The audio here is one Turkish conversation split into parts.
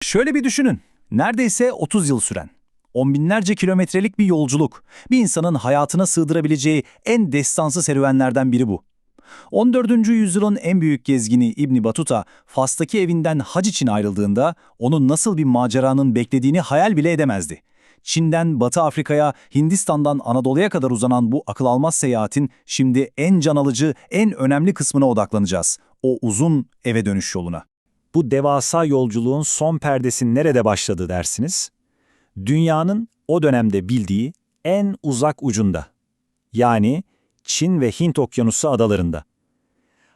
Şöyle bir düşünün. Neredeyse 30 yıl süren, on binlerce kilometrelik bir yolculuk. Bir insanın hayatına sığdırabileceği en destansı serüvenlerden biri bu. 14. yüzyılın en büyük gezgini İbn Battuta, Fas'taki evinden hac için ayrıldığında onun nasıl bir maceranın beklediğini hayal bile edemezdi. Çin'den Batı Afrika'ya, Hindistan'dan Anadolu'ya kadar uzanan bu akıl almaz seyahatin şimdi en can alıcı, en önemli kısmına odaklanacağız. O uzun eve dönüş yoluna. Bu devasa yolculuğun son perdesi nerede başladı dersiniz? Dünyanın o dönemde bildiği en uzak ucunda. Yani Çin ve Hint Okyanusu adalarında.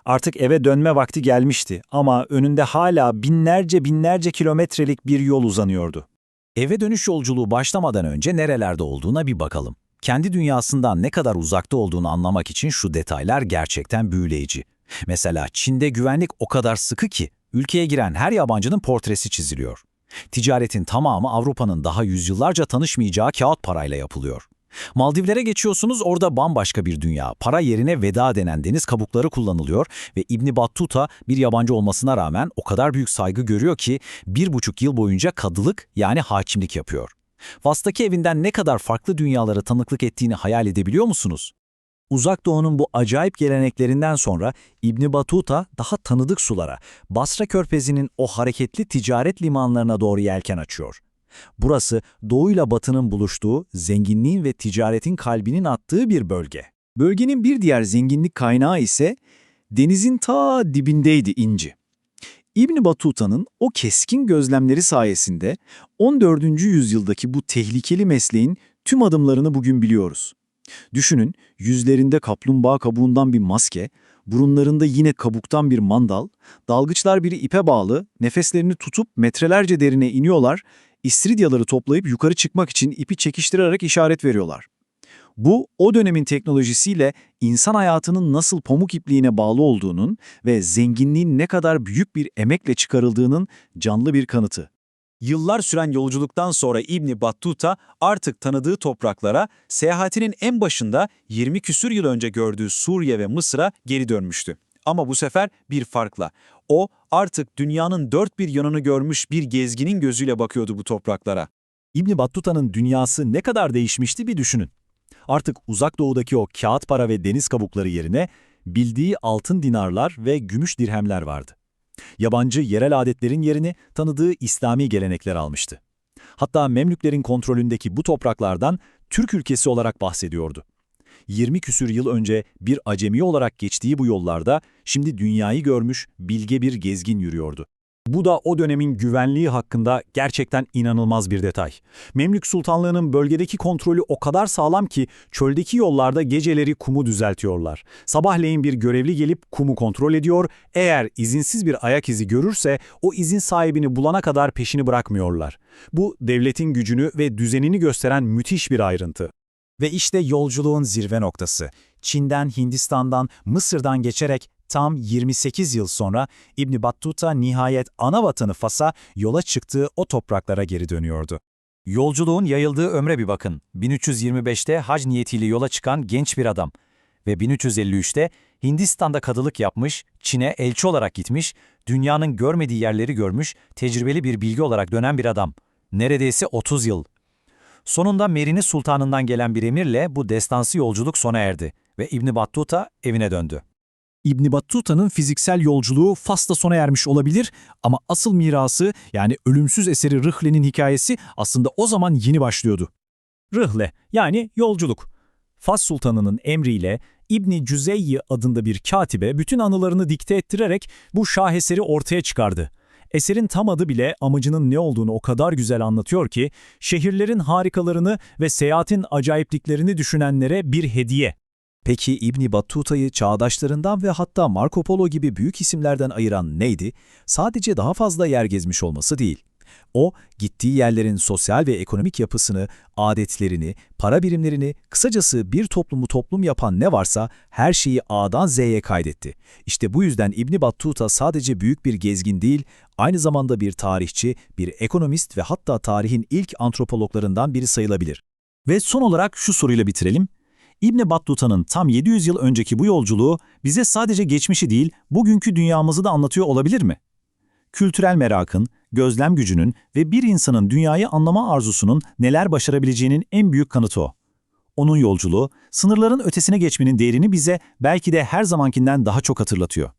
Artık eve dönme vakti gelmişti ama önünde hala binlerce kilometrelik bir yol uzanıyordu. Eve dönüş yolculuğu başlamadan önce nerelerde olduğuna bir bakalım. Kendi dünyasından ne kadar uzakta olduğunu anlamak için şu detaylar gerçekten büyüleyici. Mesela Çin'de güvenlik o kadar sıkı ki ülkeye giren her yabancının portresi çiziliyor. Ticaretin tamamı Avrupa'nın daha yüzyıllarca tanışmayacağı kağıt parayla yapılıyor. Maldivlere geçiyorsunuz, orada bambaşka bir dünya. Para yerine veda denen deniz kabukları kullanılıyor ve İbn Battuta bir yabancı olmasına rağmen o kadar büyük saygı görüyor ki 1,5 yıl boyunca kadılık yani hakimlik yapıyor. Fas'taki evinden ne kadar farklı dünyalara tanıklık ettiğini hayal edebiliyor musunuz? Uzak Doğu'nun bu acayip geleneklerinden sonra İbn Battuta daha tanıdık sulara, Basra Körfezi'nin o hareketli ticaret limanlarına doğru yelken açıyor. Burası doğuyla batının buluştuğu, zenginliğin ve ticaretin kalbinin attığı bir bölge. Bölgenin bir diğer zenginlik kaynağı ise denizin ta dibindeydi İnci. İbn Battuta'nın o keskin gözlemleri sayesinde 14. yüzyıldaki bu tehlikeli mesleğin tüm adımlarını bugün biliyoruz. Düşünün, yüzlerinde kaplumbağa kabuğundan bir maske, burunlarında yine kabuktan bir mandal, dalgıçlar biri ipe bağlı, nefeslerini tutup metrelerce derine iniyorlar, istiridyaları toplayıp yukarı çıkmak için ipi çekiştirerek işaret veriyorlar. Bu, o dönemin teknolojisiyle insan hayatının nasıl pamuk ipliğine bağlı olduğunun ve zenginliğin ne kadar büyük bir emekle çıkarıldığının canlı bir kanıtı. Yıllar süren yolculuktan sonra İbn Battuta artık tanıdığı topraklara, seyahatinin en başında 20 küsür yıl önce gördüğü Suriye ve Mısır'a geri dönmüştü. Ama bu sefer bir farkla. O artık dünyanın dört bir yanını görmüş bir gezginin gözüyle bakıyordu bu topraklara. İbn Battuta'nın dünyası ne kadar değişmişti bir düşünün. Artık Uzak Doğu'daki o kağıt para ve deniz kabukları yerine bildiği altın dinarlar ve gümüş dirhemler vardı. Yabancı yerel adetlerin yerini tanıdığı İslami gelenekler almıştı. Hatta Memlüklerin kontrolündeki bu topraklardan Türk ülkesi olarak bahsediyordu. 20 küsür yıl önce bir acemi olarak geçtiği bu yollarda şimdi dünyayı görmüş bilge bir gezgin yürüyordu. Bu da o dönemin güvenliği hakkında gerçekten inanılmaz bir detay. Memlük Sultanlığı'nın bölgedeki kontrolü o kadar sağlam ki çöldeki yollarda geceleri kumu düzeltiyorlar. Sabahleyin bir görevli gelip kumu kontrol ediyor, eğer izinsiz bir ayak izi görürse o izin sahibini bulana kadar peşini bırakmıyorlar. Bu devletin gücünü ve düzenini gösteren müthiş bir ayrıntı. Ve işte yolculuğun zirve noktası. Çin'den, Hindistan'dan, Mısır'dan geçerek tam 28 yıl sonra İbn Battuta nihayet ana vatanı Fas'a yola çıktığı o topraklara geri dönüyordu. Yolculuğun yayıldığı ömre bir bakın. 1325'te hac niyetiyle yola çıkan genç bir adam ve 1353'te Hindistan'da kadılık yapmış, Çin'e elçi olarak gitmiş, dünyanın görmediği yerleri görmüş, tecrübeli bir bilgi olarak dönen bir adam. Neredeyse 30 yıl. Sonunda Merini Sultanı'ndan gelen bir emirle bu destansı yolculuk sona erdi ve İbn Battuta evine döndü. İbn Battuta'nın fiziksel yolculuğu Fas'ta sona ermiş olabilir ama asıl mirası yani ölümsüz eseri Rihle'nin hikayesi aslında o zaman yeni başlıyordu. Rihle yani yolculuk. Fas Sultanı'nın emriyle İbn Cüzeyyi adında bir katibe bütün anılarını dikte ettirerek bu şaheseri ortaya çıkardı. Eserin tam adı bile amacının ne olduğunu o kadar güzel anlatıyor ki şehirlerin harikalarını ve seyahatin acayipliklerini düşünenlere bir hediye. Peki İbn Battuta'yı çağdaşlarından ve hatta Marco Polo gibi büyük isimlerden ayıran neydi? Sadece daha fazla yer gezmiş olması değil. O, gittiği yerlerin sosyal ve ekonomik yapısını, adetlerini, para birimlerini, kısacası bir toplumu toplum yapan ne varsa her şeyi A'dan Z'ye kaydetti. İşte bu yüzden İbn Battuta sadece büyük bir gezgin değil, aynı zamanda bir tarihçi, bir ekonomist ve hatta tarihin ilk antropologlarından biri sayılabilir. Ve son olarak şu soruyla bitirelim. İbn Battuta'nın tam 700 yıl önceki bu yolculuğu bize sadece geçmişi değil, bugünkü dünyamızı da anlatıyor olabilir mi? Kültürel merakın, gözlem gücünün ve bir insanın dünyayı anlama arzusunun neler başarabileceğinin en büyük kanıtı o. Onun yolculuğu, sınırların ötesine geçmenin değerini bize belki de her zamankinden daha çok hatırlatıyor.